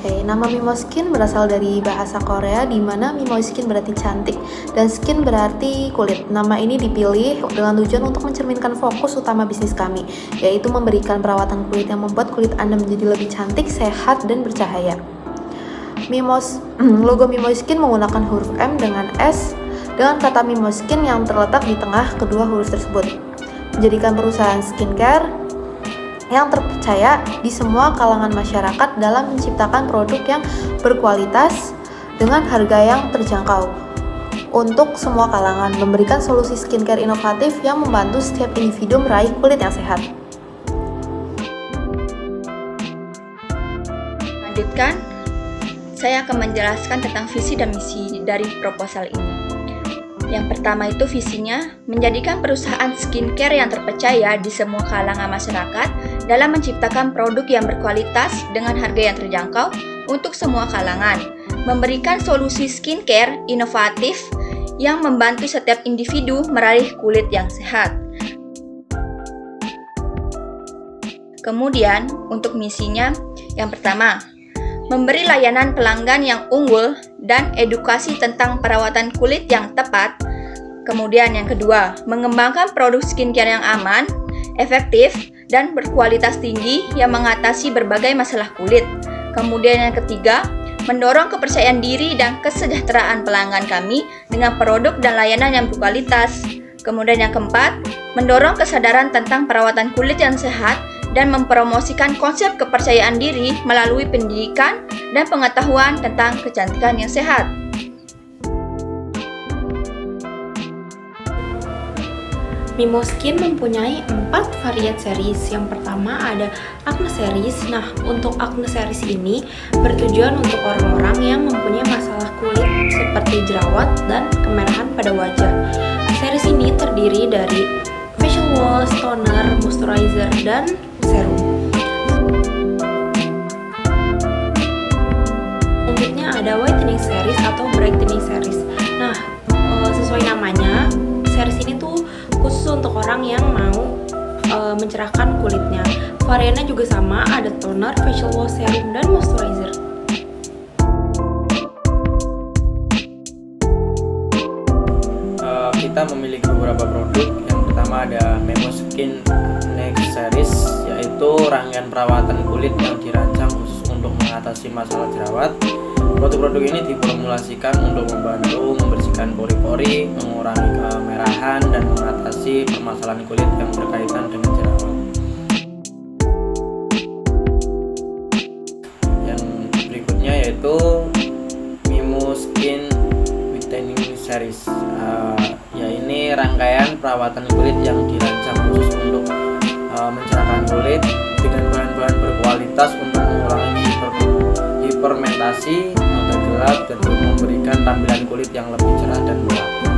Oke, nama Mimo Skin berasal dari bahasa Korea di mana Mimo Skin berarti cantik dan skin berarti kulit. Nama ini dipilih dengan tujuan untuk mencerminkan fokus utama bisnis kami, yaitu memberikan perawatan kulit yang membuat kulit Anda menjadi lebih cantik, sehat, dan bercahaya. Logo Mimo Skin menggunakan huruf M dengan S dengan kata Mimo Skin yang terletak di tengah kedua huruf tersebut. Menjadikan perusahaan skincare yang terpercaya di semua kalangan masyarakat dalam menciptakan produk yang berkualitas dengan harga yang terjangkau untuk semua kalangan, memberikan solusi skincare inovatif yang membantu setiap individu meraih kulit yang sehat. Lanjutkan, saya akan menjelaskan tentang visi dan misi dari proposal ini. Yang pertama itu visinya, menjadikan perusahaan skincare yang terpercaya di semua kalangan masyarakat dalam menciptakan produk yang berkualitas dengan harga yang terjangkau untuk semua kalangan, memberikan solusi skincare inovatif yang membantu setiap individu meraih kulit yang sehat. Kemudian, untuk misinya, yang pertama, memberi layanan pelanggan yang unggul dan edukasi tentang perawatan kulit yang tepat. Kemudian yang kedua, mengembangkan produk skincare yang aman, efektif, dan berkualitas tinggi yang mengatasi berbagai masalah kulit. Kemudian yang ketiga, mendorong kepercayaan diri dan kesejahteraan pelanggan kami dengan produk dan layanan yang berkualitas. Kemudian yang keempat, mendorong kesadaran tentang perawatan kulit yang sehat dan mempromosikan konsep kepercayaan diri melalui pendidikan dan pengetahuan tentang kecantikan yang sehat. Mimo Skin mempunyai 4 varian series. Yang pertama ada Acne Series. Nah, untuk Acne Series ini bertujuan untuk orang-orang yang mempunyai masalah kulit seperti jerawat dan kemerahan pada wajah. Series ini terdiri dari facial wash, toner, moisturizer, dan serum. Selanjutnya ada Whitening Series atau Brightening Series. Nah, sesuai namanya, series ini tuh khusus untuk orang yang mau mencerahkan kulitnya. Variannya juga sama, ada toner, facial wash, serum, dan moisturizer. Kita memiliki beberapa produk. Yang pertama ada Mimo Skin Next Series, yaitu rangkaian perawatan kulit yang dirancang khusus untuk mengatasi masalah jerawat. Produk-produk ini diformulasikan untuk membantu membersihkan pori-pori, mengurangi kemerahan, dan mengatasi permasalahan kulit yang berkaitan dengan jerawat. Yang berikutnya yaitu Mimo Skin Whitening Series. Ya ini rangkaian perawatan kulit yang dirancang khusus untuk mencerahkan kulit dengan bahan-bahan berkualitas untuk mengurangi hiperpigmentasi, noda gelap, dan memberikan tampilan kulit yang lebih cerah dan berwarna.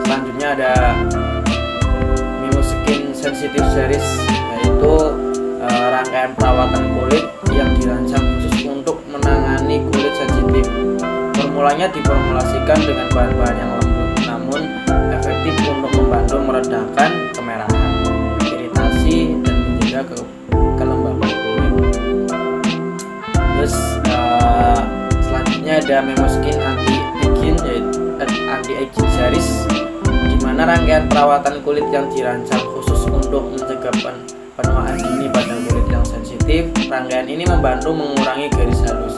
Selanjutnya ada Mimo Skin Sensitive Series, yaitu rangkaian perawatan kulit yang dirancang khusus untuk menangani kulit sensitif. Formulanya diformulasikan dengan bahan-bahan yang lembut namun efektif untuk membantu meredakan kemerahan, iritasi, dan menjaga kelembapan kulit. Terus selanjutnya ada Mimo Skin Anti-Aging, yaitu Anti-Aging Series, di mana rangkaian perawatan kulit yang dirancang khusus untuk mencegah penuaan dini pada kulit yang sensitif. Rangkaian ini membantu mengurangi garis halus,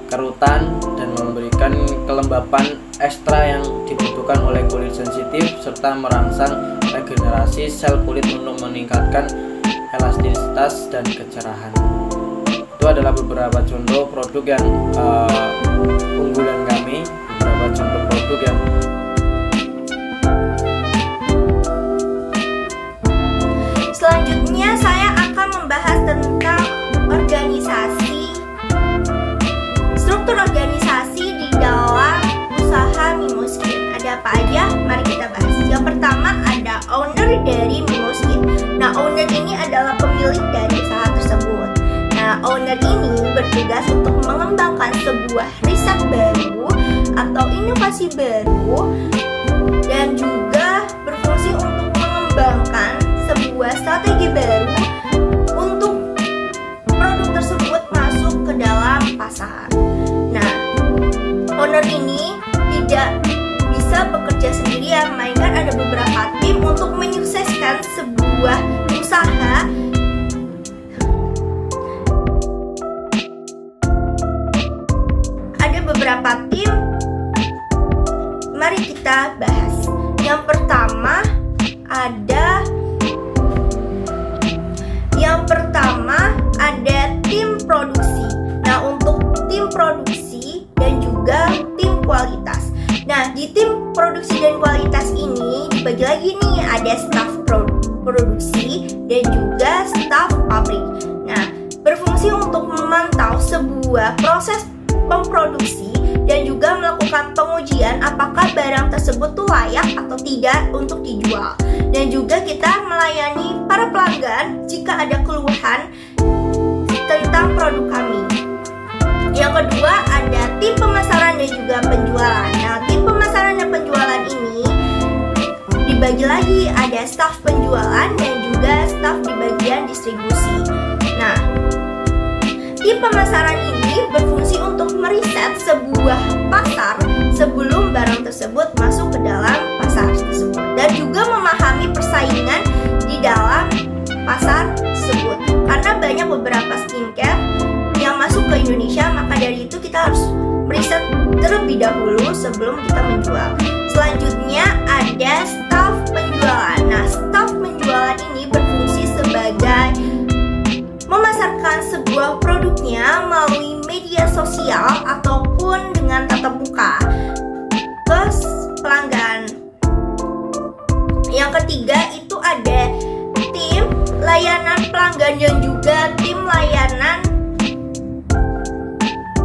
kerutan, dan memberikan kelembapan ekstra yang dibutuhkan oleh kulit sensitif serta merangsang regenerasi sel kulit untuk meningkatkan elastisitas dan kecerahan. Itu adalah beberapa contoh produk yang unggulan kami, beberapa contoh produk yang selanjutnya saya akan membahas tentang struktur organisasi di dalam usaha Mimo Skin. Ada apa aja? Mari kita bahas. Yang pertama ada owner dari Mimo Skin. Nah, owner ini adalah pemilik dari usaha tersebut. Nah, owner ini bertugas untuk mengembangkan sebuah riset baru atau inovasi baru dan juga berfungsi untuk mengembangkan sebuah strategi baru untuk produk tersebut masuk ke dalam pasar. produksi dan kualitas ini dibagi lagi nih, ada staf produksi dan juga staf pabrik. Nah, berfungsi untuk memantau sebuah proses memproduksi dan juga melakukan pengujian apakah barang tersebut tuh layak atau tidak untuk dijual. Dan juga kita melayani para pelanggan jika ada keluhan tentang produk kami. Yang kedua ada tim pemasaran dan juga penjualan. Nah, tim pemasaran dan penjualan ini dibagi lagi, ada staf penjualan dan juga staf di bagian distribusi. Nah, tim pemasaran ini berfungsi untuk meriset sebuah pasar sebelum barang tersebut masuk ke dalam pasar tersebut dan juga memahami persaingan di dalam pasar tersebut. Karena banyak beberapa skincare yang masuk ke Indonesia, maka dari itu kita harus meriset terlebih dahulu sebelum kita menjual. Selanjutnya ada staf penjualan. Nah, staf penjualan ini berfungsi sebagai memasarkan sebuah produknya melalui media sosial ataupun dengan tatap muka ke pelanggan. Yang ketiga itu ada tim layanan pelanggan dan juga tim layanan.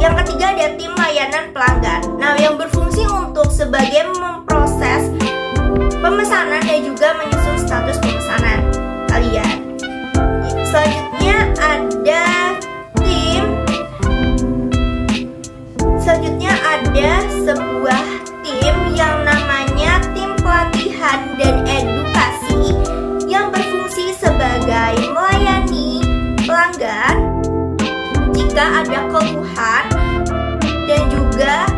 Yang ketiga ada tim layanan pelanggan. Nah, yang berfungsi untuk sebagai memproses pemesanan dan juga menyusun status pemesanan kalian. Selanjutnya ada sebuah tim yang namanya tim pelatihan dan edukasi yang berfungsi sebagai melayani pelanggan jika ada keluhan, dan juga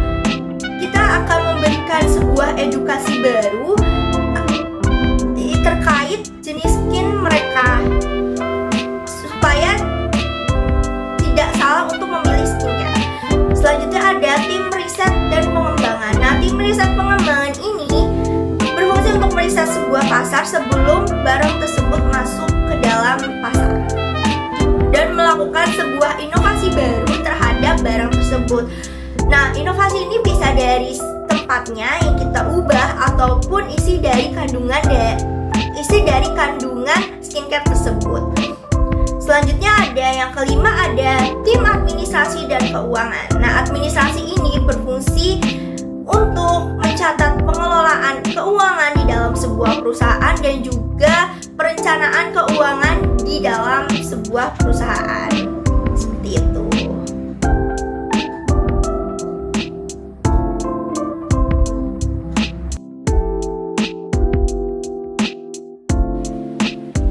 kita akan memberikan sebuah edukasi baru terkait jenis skin mereka supaya tidak salah untuk memilih skincare. Selanjutnya ada tim riset dan pengembangan. Nah, tim riset pengembangan ini berfungsi untuk meriset sebuah pasar sebelum barang tersebut masuk ke dalam pasar dan melakukan sebuah inovasi baru terhadap barang tersebut. Nah, inovasi ini bisa dari tempatnya yang kita ubah ataupun isi dari kandungan skincare tersebut. Selanjutnya ada yang kelima, ada tim administrasi dan keuangan. Nah, administrasi ini berfungsi untuk mencatat pengelolaan keuangan di dalam sebuah perusahaan dan juga perencanaan keuangan di dalam sebuah perusahaan. Seperti itu.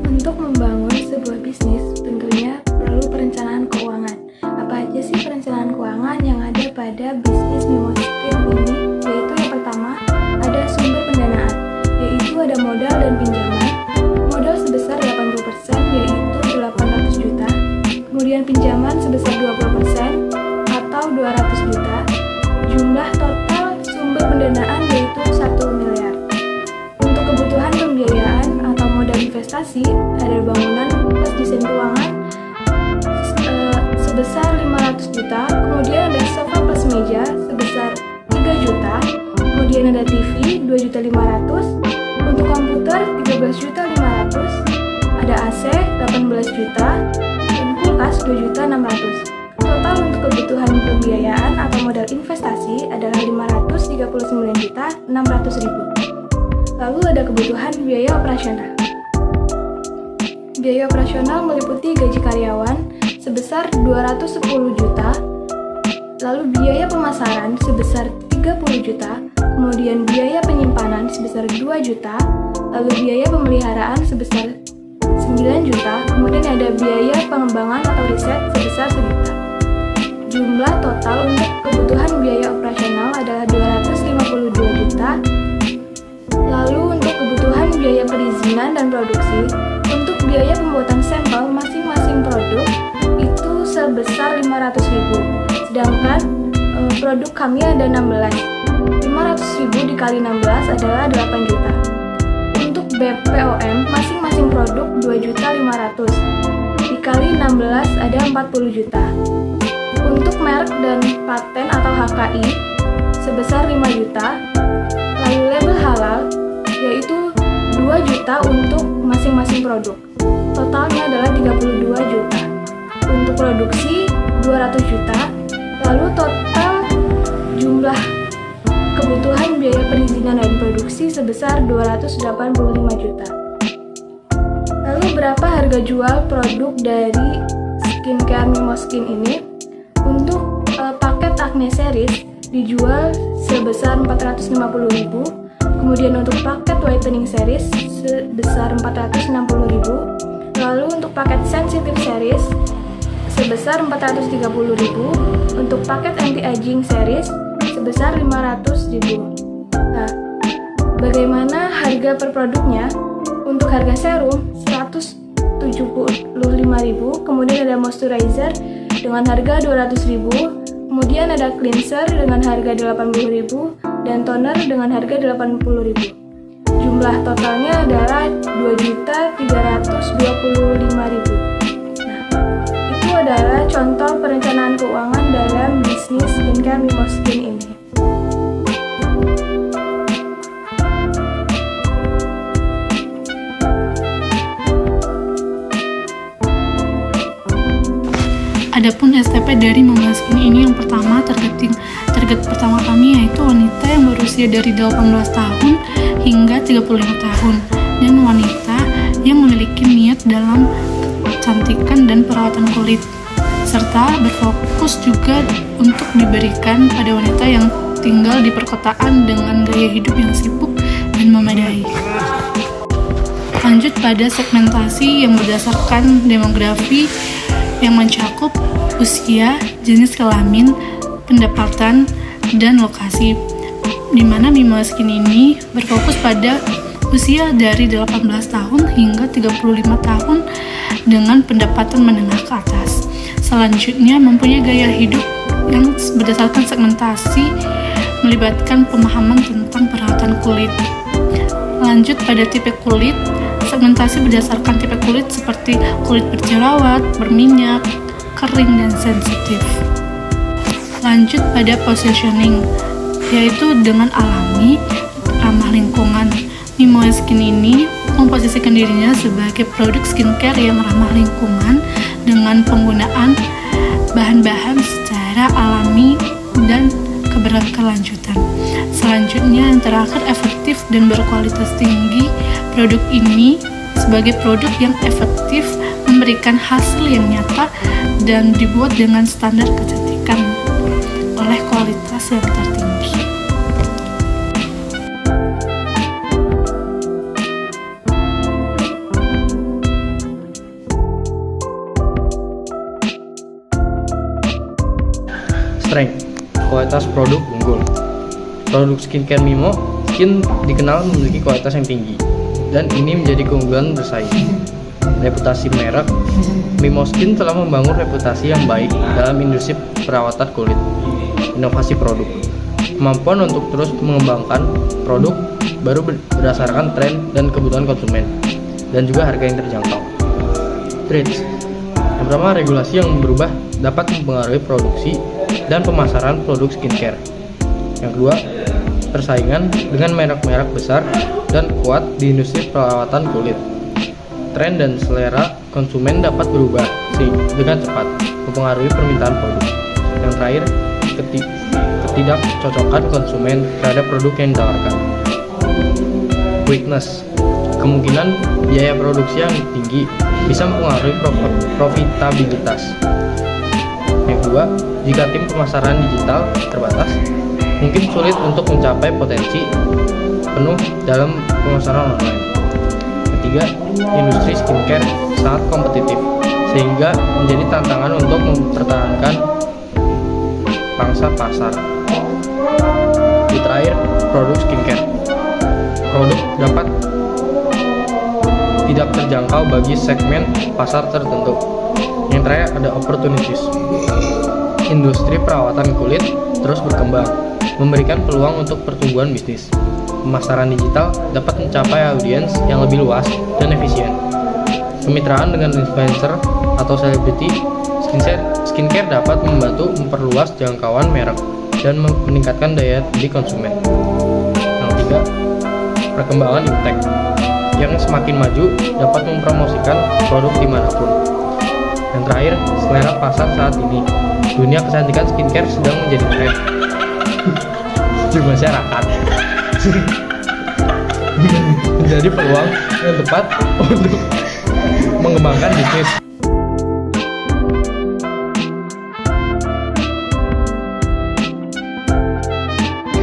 Untuk membangun sebuah bisnis, tentunya perlu perencanaan keuangan. Apa aja sih perencanaan keuangan yang ada pada bisnis Mimoskin ini? Yaitu yang pertama, ada sumber pendanaan, yaitu ada modal dan pinjaman. Modal sebesar 80%, yaitu 800 juta. Kemudian pinjaman sebesar 20% atau 200 juta. Jumlah total sumber pendanaan yaitu 1 miliar. Untuk kebutuhan pembiayaan atau modal investasi, ada bangunan plus desain keuangan sebesar 500 juta, kemudian ada sofa plus meja sebesar 3 juta, kemudian ada TV 2.500.000, untuk komputer 13.500.000, ada AC 18 juta, dan kulkas 2.600.000. Total untuk kebutuhan pembiayaan atau modal investasi adalah 539.600.000. Lalu ada kebutuhan biaya operasional. Biaya operasional meliputi gaji karyawan sebesar 210 juta, lalu biaya pemasaran sebesar 30 juta, kemudian biaya penyimpanan sebesar 2 juta, lalu biaya pemeliharaan sebesar 9 juta, kemudian ada biaya pengembangan atau riset sebesar 1 juta. Jumlah total untuk kebutuhan biaya operasional adalah 252 juta. Lalu untuk kebutuhan biaya perizinan dan produksi, untuk biaya pembuatan sampel masing-masing produk itu sebesar 500.000. Sedangkan produk kami ada 16. 500.000 dikali 16 adalah 8 juta. Untuk BPOM masing-masing produk 2.500.000. Dikali 16 ada 40 juta. Untuk merek dan paten atau HKI sebesar 5 juta. Lalu lem halal, yaitu 2 juta untuk masing-masing produk. Totalnya adalah 32 juta. Untuk produksi 200 juta, lalu total jumlah kebutuhan biaya perizinan dan produksi sebesar 285 juta. Lalu berapa harga jual produk dari skincare Mimo Skin ini? Untuk paket acne series dijual sebesar 450.000, kemudian untuk paket whitening series sebesar 460.000, lalu untuk paket sensitive series sebesar 430.000, untuk paket anti-aging series sebesar 500.000. Nah, bagaimana harga per produknya? Untuk harga serum 175.000, kemudian ada moisturizer dengan harga 200.000, kemudian ada cleanser dengan harga 80.000 dan toner dengan harga 80.000. Jumlah totalnya adalah 2.325.000. Nah, itu adalah contoh perencanaan keuangan dalam bisnis skincare Mimo Skin ini. Adapun STP dari Mimo Skin ini yang pertama, target pertama kami yaitu wanita yang berusia dari 18 tahun hingga 35 tahun dan wanita yang memiliki niat dalam kecantikan dan perawatan kulit, serta berfokus juga untuk diberikan pada wanita yang tinggal di perkotaan dengan gaya hidup yang sibuk dan memadai. Lanjut pada segmentasi yang berdasarkan demografi yang mencakup usia, jenis kelamin, pendapatan, dan lokasi, di mana Mimo Skin ini berfokus pada usia dari 18 tahun hingga 35 tahun dengan pendapatan menengah ke atas. Selanjutnya mempunyai gaya hidup yang berdasarkan segmentasi melibatkan pemahaman tentang perawatan kulit. Lanjut pada tipe kulit, segmentasi berdasarkan tipe kulit seperti kulit berjerawat, berminyak, kering, dan sensitif. Lanjut pada positioning, yaitu dengan alami, ramah lingkungan. Mimo Skin ini memposisikan dirinya sebagai produk skincare yang ramah lingkungan dengan penggunaan bahan-bahan secara alami dan keberkelanjutan. Selanjutnya yang terakhir, efektif dan berkualitas tinggi. Produk ini sebagai produk yang efektif, memberikan hasil yang nyata dan dibuat dengan standar kecantikan oleh kualitas yang tertinggi. Strength, kualitas produk unggul. Produk skincare Mimo Skin dikenal memiliki kualitas yang tinggi, dan ini menjadi keunggulan bersaing. Reputasi merek, Mimo Skin telah membangun reputasi yang baik dalam industri perawatan kulit. Inovasi produk, kemampuan untuk terus mengembangkan produk baru berdasarkan tren dan kebutuhan konsumen, dan juga harga yang terjangkau. Trends, yang pertama, regulasi yang berubah dapat mempengaruhi produksi dan pemasaran produk skincare. Yang kedua, persaingan dengan merek-merek besar dan kuat di industri perawatan kulit. Tren dan selera konsumen dapat berubah dengan cepat, mempengaruhi permintaan produk. Yang terakhir, ketidakcocokan konsumen terhadap produk yang ditawarkan. Weakness, kemungkinan biaya produksi yang tinggi bisa mempengaruhi profitabilitas. Yang kedua, jika tim pemasaran digital terbatas, mungkin sulit untuk mencapai potensi penuh dalam pemasaran online. Ketiga, industri skincare sangat kompetitif, sehingga menjadi tantangan untuk mempertahankan pangsa pasar. Di terakhir, produk skincare. Produk dapat tidak terjangkau bagi segmen pasar tertentu. Yang terakhir ada opportunities. Industri perawatan kulit terus berkembang, memberikan peluang untuk pertumbuhan bisnis. Pemasaran digital dapat mencapai audiens yang lebih luas dan efisien. Kemitraan dengan influencer atau selebriti skincare dapat membantu memperluas jangkauan merek dan meningkatkan daya beli konsumen. Yang ketiga, perkembangan Newtek yang semakin maju dapat mempromosikan produk dimanapun. Dan terakhir, selera pasar saat ini. Dunia kecantikan skincare sedang menjadi tren di masyarakat. Menjadi peluang yang tepat untuk mengembangkan bisnis.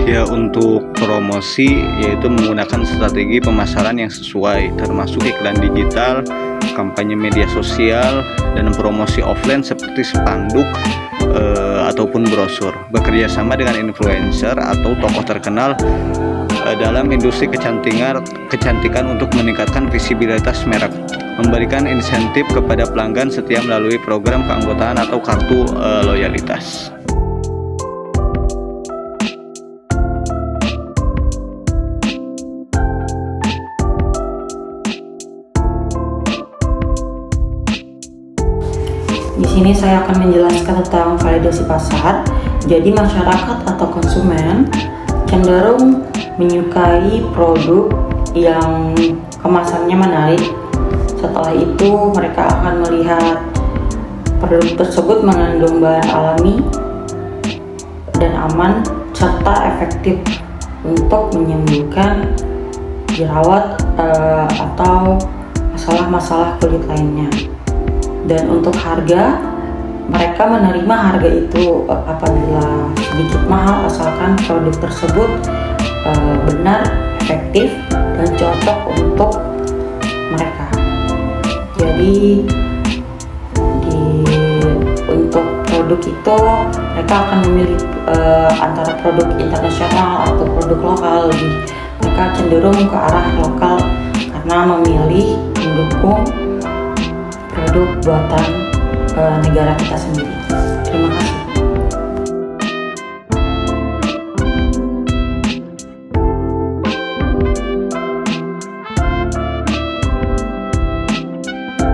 Ya, untuk promosi yaitu menggunakan strategi pemasaran yang sesuai, termasuk iklan digital, kampanye media sosial, dan promosi offline seperti spanduk ataupun brosur. Bekerja sama dengan influencer atau tokoh terkenal dalam industri kecantikan untuk meningkatkan visibilitas merek. Memberikan insentif kepada pelanggan setia melalui program keanggotaan atau kartu loyalitas. Di sini saya akan menjelaskan tentang validasi pasar. Jadi masyarakat atau konsumen cenderung menyukai produk yang kemasannya menarik. Setelah itu mereka akan melihat produk tersebut mengandung bahan alami dan aman serta efektif untuk menyembuhkan jerawat atau masalah-masalah kulit lainnya. Dan untuk harga, mereka menerima harga itu apabila sedikit mahal asalkan produk tersebut benar, efektif, dan cocok untuk mereka. Jadi untuk produk itu mereka akan memilih antara produk internasional atau produk lokal. Mereka cenderung ke arah lokal karena memilih mendukung produk buatan negara kita sendiri.